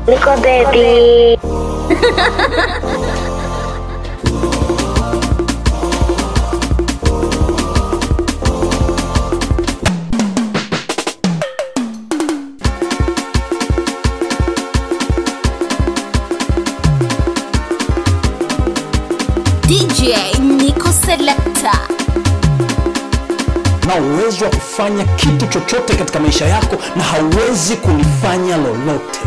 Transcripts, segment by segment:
Nico baby. DJ Nico Selector. Na uwezo wa kufanya kitu chochote katika maisha yako na hauwezi kulifanya lolote.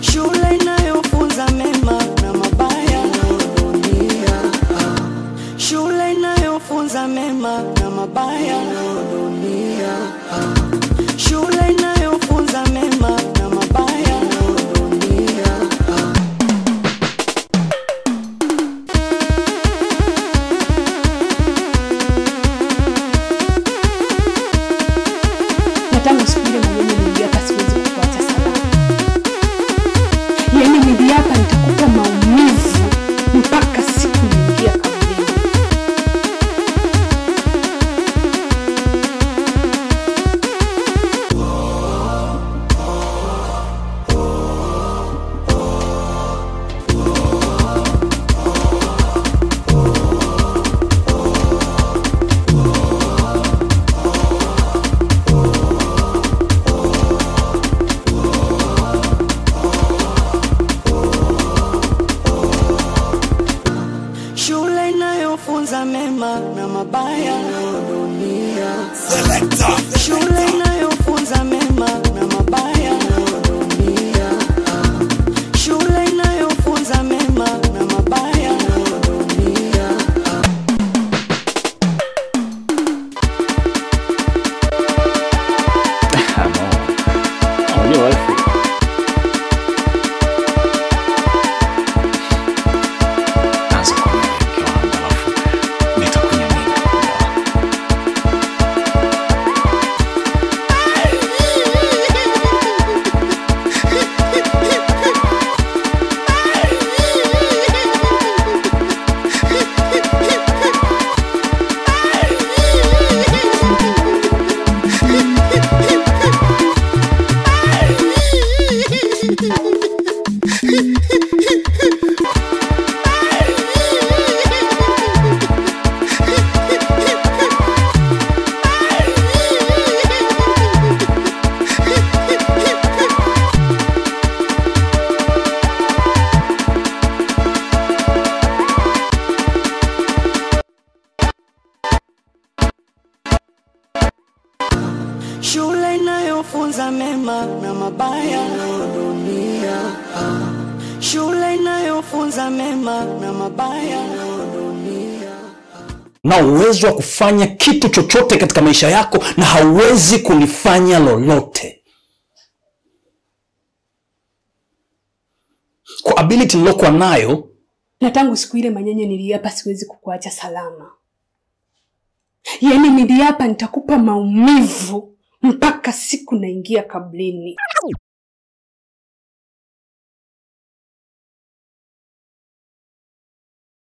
Shule inayofunza mema na mabaya dunia. Shule inayofunza mema na mabaya dunia. Shule inayofunza mema na mabaya dunia. Natangu siku ile mwenyewe niliapa siwezi kukuacha salama. Yaani niliapa nitakupa maumivu mpaka siku niingia kaburini. Shule inayofunza mema na mabaya dunia. Shule inayofunza mema na mabaya dunia. Shule inayofunza mema na mabaya dunia. Shule inayofunza mema na mabaya dunia. Shule inayofunza mema na mabaya dunia. Na uwezo wa kufanya kitu chochote katika maisha yako na hauwezi kulifanya lolote. Kwa ability nilokuwa nayo, Natangu siku ile manyenye niliapa siwezi kukuacha salama. Yaani niliapa nitakupa maumivu mpaka siku naingia kaburini.